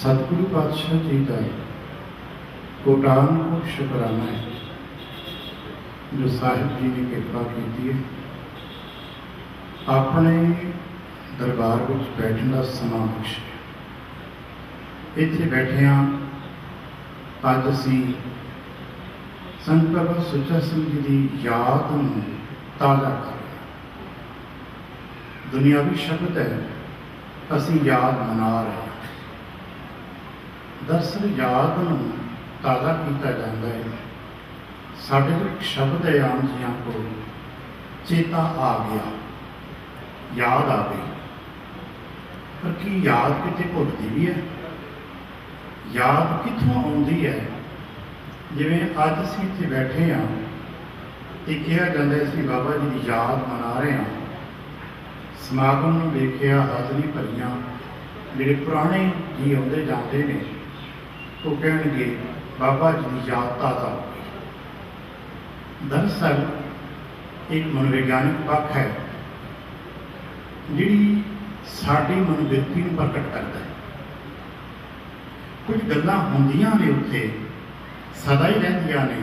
सतगुरु पातशाह जी का कोटान को शुकराना है जो साहिब जी ने कृपा की है अपने दरबार में बैठने का समा बख्शे। इत्थे बैठिया अज असी संत बाबा सुच्चा सिंह जी की याद नूं ताज़ा कर रहे हैं। दुनियावी शब्द है, असी याद मना रहे हैं। दरअसल याद नूं ताज़ा किया जाता है। साढ़े जो शब्द है आम जियां को चेता आ गया, याद आ गई, पर की याद कितने भुलती भी है? याद कितों आती है? जिवें अज असीं इत्थे बैठे हाँ तो कहा जाता है असीं बाबा जी की याद मना रहे हैं। समागम में देखिया हाज़री भरियां मेरे पुराने जी आते जाते हैं तो कहेंगे बाबा जी की याद ताज़ा हो गई। दरअसल एक मनोविज्ञानिक पक्ष है जिहड़ी साडी मनोवृत्ति नूं प्रकट करता है। कुछ गल्लां हुंदियां ने उत्थे सदा ही रहिंदियां ने,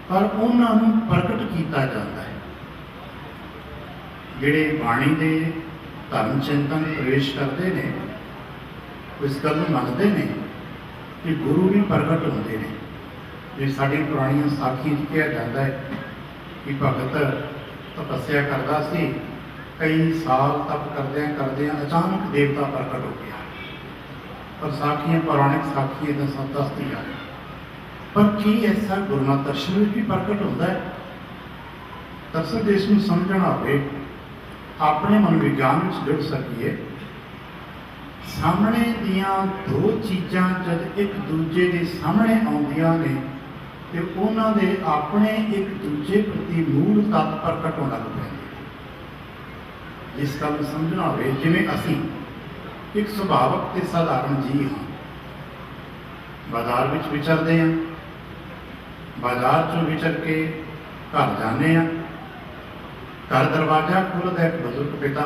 पर उन्हां नूं प्रकट किया जाता है। जिहड़े बाणी दे धर्म चिंतन प्रवेश करते हैं इस गल नूं मनदे ने कि गुरु भी प्रगट होंदे ने। जे साडी पुराणियां साखियां च कहा जाता है कि भगत तपस्या करता सी, कई साल तप करदे करदे अचानक देवता प्रकट हो गया। पर साखियां पौराणिक साखियां दसती आ रही, पर की ऐसा गुरमत दर्शन में भी प्रकट होता है? दरअसल इसमें समझना हो अपने मनोविज्ञान में जुड़ सकीए। सामने दियां दो चीज़ां जब एक दूजे के सामने आउंदियां ने तो उन्हां दे अपने एक दूजे प्रति मूल तत्व प्रकट होने लग पैंदे। इस गल नूं समझना हो जिवें असीं एक सुभावक ते साधारण जी हाँ, बाजार विच विचरदे हैं, बाजार चों विचर के घर जाने हैं, घर दरवाजा खोलता एक बजुर्ग पिता,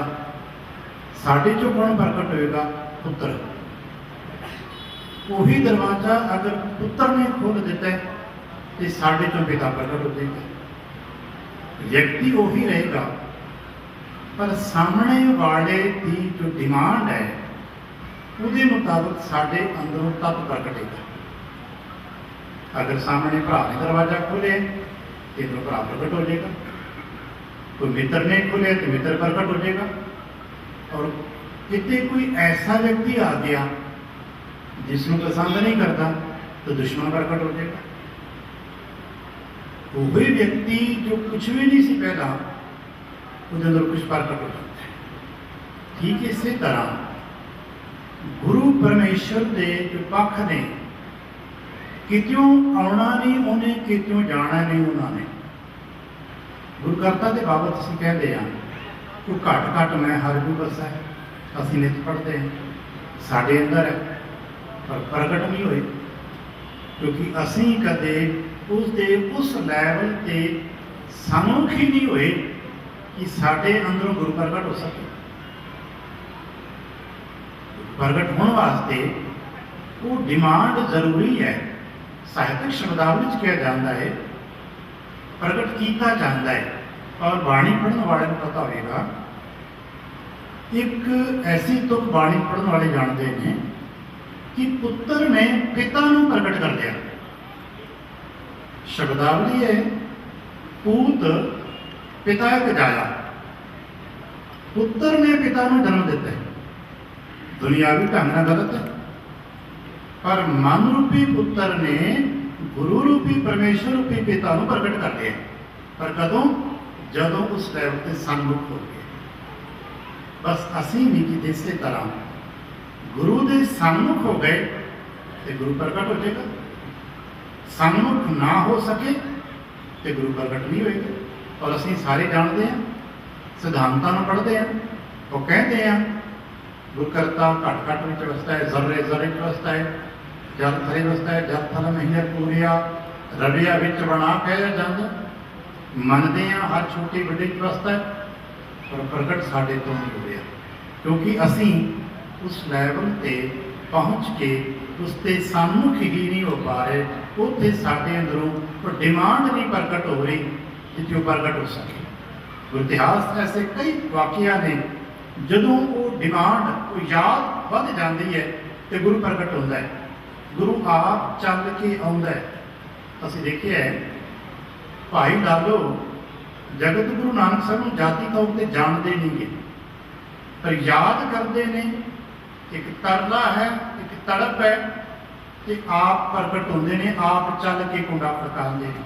साढ़े चों कौन प्रकट होएगा? पुत्र। वही दरवाजा अगर पुत्र ने खोल दिता है तो साढ़े चों पिता प्रकट हो जाएगा। व्यक्ति वही रहेगा, पर सामने वाले की जो डिमांड है उसके मुताबिक साढ़े अंदरों तत्व प्रकटेगा। अगर सामने भरा ने दरवाजा खोले तो भरा प्रकट हो जाएगा, कोई मित्र ने खोले तो मित्र प्रकट हो जाएगा, और कितने कोई ऐसा व्यक्ति आ गया जिसमें पसंद नहीं करता तो दुश्मन प्रकट हो जाएगा। वही व्यक्ति जो कुछ भी नहीं सी पहला उसके अंदर कुछ प्रकट हो जाता है। ठीक इसी तरह गुरु परमेश्वर के जो पक्ष ने कितों आना नहीं उन्हें, कितों जाना नहीं उन्होंने। गुरु करता के बाबत असीं कहते हैं तो घट घट मैं हर गुरु बसा है, असीं नित पढ़ते हैं, साढ़े अंदर है, पर प्रगट नहीं होए क्योंकि असीं कदे उस लैवल ते सन्मुख ही नहीं होए कि साढ़े अंदरों गुरु प्रगट हो सके। प्रगट होने वास्ते वो डिमांड जरूरी है। साहित्यिक शब्दावली कहा जाता है प्रगट किया जाता है, और बाणी पढ़ने वाले को पता होगा। एक ऐसी तुक बाणी पढ़ने वाले जानते हैं कि पुत्र ने पिता को प्रगट कर दिया। शब्दावली है पूत पिता एक जाया, पुत्र ने पिता को जन्म दिता है। दुनियावी ढंग ना गलत है, पर मन रूपी पुत्र ने गुरु रूपी परमेश्वर रूपी पिता को प्रकट कर दिया। पर कदों? जदों उस लैवल से सन्मुख हो गए। बस असी भी किसी इस तरह गुरु के सन्मुख हो गए तो गुरु प्रकट हो जाएगा। सन्मुख ना हो सके तो गुरु प्रकट नहीं होएगा। और असी सारे जानते हैं, सिद्धांतों में पढ़ते हैं, वो कहते हैं गुरु करता घट घट में वसता है, जर्रे जर्रे वसता है, जल थले वसता है, जल थल नहीं पूरिया रविया विच बना कहा जाता। मनते हैं हर छोटी बड़ी वसता है, पर प्रगट साढ़े तो नहीं हो रहा क्योंकि असी उस लैवल से पहुँच के उसते सम्मुख ही नहीं हो पा रहे, उत्थे साडे अंदरों कोई डिमांड नहीं प्रगट हो रही जिथे प्रगट हो सके। इतिहास ऐसे कई वाकिया ने जदों वो डिमांड वो याद बढ़ जाती है तो गुरु प्रगट होता है, गुरु आप चल के आउंदा है। असीं देखिए भाई लालो जगत गुरु नानक साहब नूं जाति तौर पर जानते नहीं गे, पर याद करते ने, एक तरला है, एक तड़प है कि आप प्रगट होंदे ने, आप चल के कुंडा खड़काते हैं।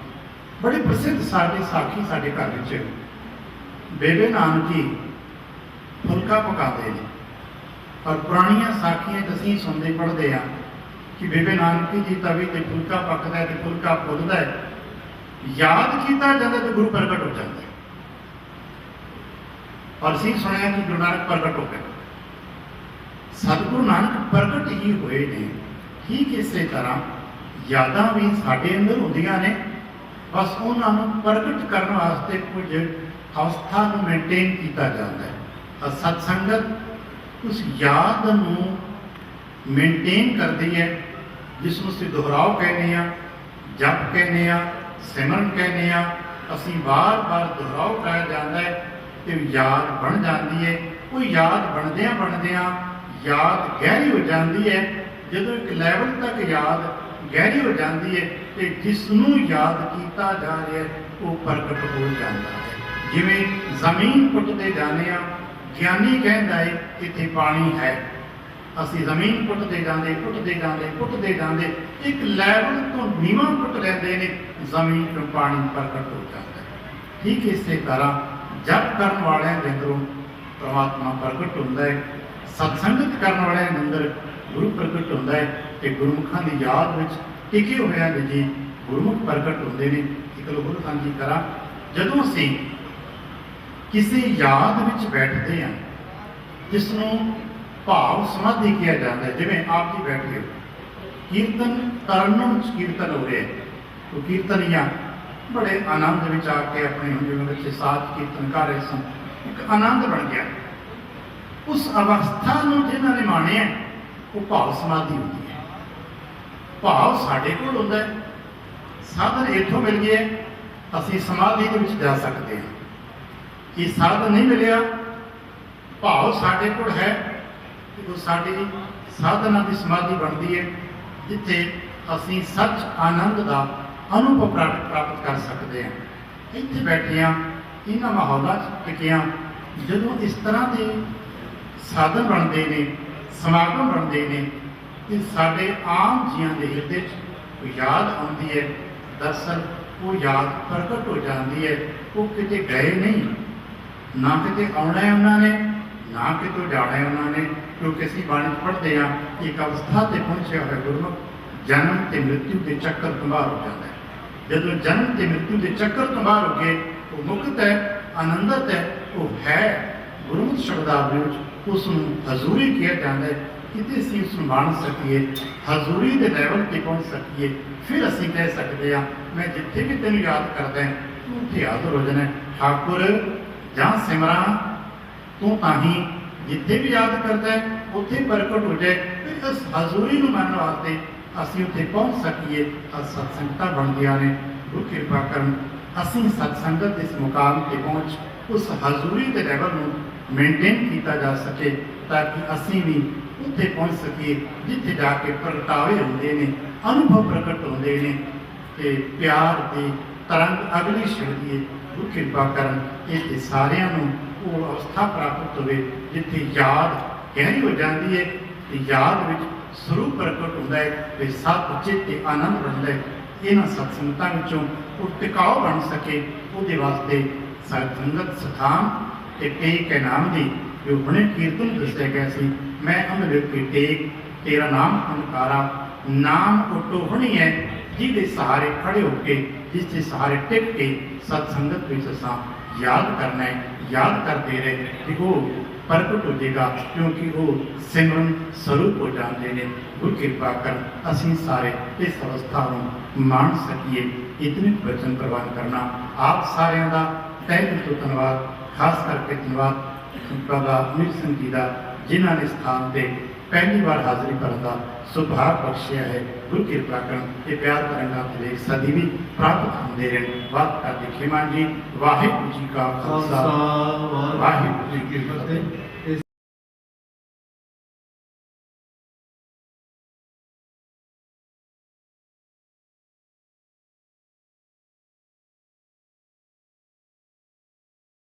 बड़ी प्रसिद्ध साडी साखी साडे घर विच बेबे नानकी फुलका पकाते हैं, और पुरानियां साखियां असीं सुनते पढ़ते हैं कि बेबे नानकी जी तवी ते फुलका पकदा है तो फुलका फुलदा है, याद किया जाता तो गुरु प्रगट हो जाता है। और असीं सुनिया कि गुरु नानक प्रगट हो गए, सतगुरु नानक प्रगट ही हुए ने। ठीक इसे तरह यादां भी साडे अंदर होंदियां ने, बस उन्होंने प्रगट करने वास्ते कुछ अवस्था को मेनटेन किया जाता है। और सत्संगत उस याद नूं मेनटेन करती है, जिसनूं असीं दोहराव कहने हैं, जप कहने हैं, सिमरन कहने हैं। असीं बार बार दोहराव कराया जाता है तो याद बन जाती है। वो याद बनदियां बनदियां याद गहरी हो जाती है। जदों एक लैवल तक याद गहरी हो जाती है तो जिसनूं याद किया जा रहा है वो प्रगट हो जाता है। जिवें जमीन पुटते जाने, ज्ञानी कहता है इत्थे पानी है, असीं जमीन पुटते जाते पुटते जाते पुटते जाते एक लैवल तो नीवा पुट लेंदे ने, जमीन तो पानी प्रगट हो जाता है। ठीक इस तरह जप करने वाले के अंदरों परमात्मा प्रगट होता है, सत्संगत करने वाले के अंदर गुरु प्रगट होता है। तो गुरमुखां की याद में टिके हुए जी गुरमुख प्रगट होते हैं। एक गुरु साझी करा, जदों असीं किसी याद में बैठते हैं जिसनों भाव समाधि किया जाता है, जिवें आप जी बैठे हो, कीर्तन तरन कीर्तन हो रहे हैं, तो कीर्तनिया बड़े आनंद में आके अपने जिवें बच्चे साथ कीर्तन कर रहे सन, एक आनंद बन गया। उस अवस्था को जिन्होंने माणिया वो भाव समाधि होती है। भाव साढ़े कोल होंदा है, साधन इत्थों मिल गए, असीं समाधि दे विच जा सकते हैं। ये साधन नहीं मिलिया, भाव साढ़े कोल है, तो साड़ी साधना की समाधि बनती है, जिथे असीं सच आनंद का अनुभव प्राप्त कर सकते हैं। इत्थे बैठिया इन्हां माहौलों टिकिया जदों इस तरह के साधन बनते हैं, समागम बनते हैं, तो साढ़े आम जियां के हिरदे च याद आती है। दरअसल वो याद प्रगट हो जाती है, वो किते गए नहीं, ना किते आना है उन्होंने, ना कितों जाना है उन्होंने। क्योंकि असीं बाणी पढ़ते हैं एक अवस्था से पहुंचा हुआ गुरमुख जन्म तो मृत्यु के चक्कर तो बाहर हो जाता है। जदों जन्म तो मृत्यु के चक्कर तो बाहर हो गए, वो मुक्त है, आनंदित है, वो है गुरमुख शब्दावली उसनूं हजूरी किया जाता है। किते असीं उसनूं मान सकीए, हजूरी के लैवल पर पहुँच सकीए, फिर असीं कह सकते हैं मैं जिथे भी तेन याद करदा है तू उत्थे हाज़र हो जाना ठाकुर, जां सिमरा तू ताही जिथे भी याद करता है उत्थे प्रगट हो जाए। फिर इस हजूरी को मनने वास्ते असीं उत्थे पहुँच सकीए। सत्संगतां बनदियां ने, गुरु किरपा करन असीं सत्संगत इस मुकाम पर पहुँच उस हजूरी के लैवल में मेनटेन किया जा सके, ताकि असीं भी उत्थे पहुँच सकीए जिथे जाके प्रगटावे होंदे ने, अनुभव प्रगट होंदे ने, ते प्यार की तरंग अगली छड़दी है। गुरु किरपा करन ये सारियां नूं वो अवस्था प्राप्त होवे जिथे याद गहरी हो जाती है, याद विच स्वरूप प्रगट होता है, तो सत चित आनंद बनता है। इन्हां सत्संगतां विचों वो टिकाऊ बन सके, उसदे वास्ते सत्संगत स्थान ते टेक है नाम दी जो हुणे कीर्तन दस्या गया सी, मैं अमृत की टेक तेरा नाम अनकारा, नाम वो टोहनी है जिहदे सहारे खड़े होके, जिसके सहारे टिक के सत्संगत विच असां याद करना है, याद करते रहे कि वो प्रगट हो जाएगा, क्योंकि वो सिमरन स्वरूप हो जाते हैं। गुरु किरपा कर असीं सारे इस अवस्था को मान सकीए। इतने वचन प्रवान करना आप सारिਆਂ ਦਾ तहे दिल तो धन्यवाद, खास करके धन्यवाद बाबा अमीर सिंह जी का, जिन्होंने स्थान पर पहली बार हाजिरी भरदा सुभाग बख्शिया है। गुरु कृपा करन ते प्यार करना ते सदी भी प्राप्त होंदे रहन। बात करते खेमान जी वाहिगुरू जी का खालसा वाहिगुरू जी की फतेह।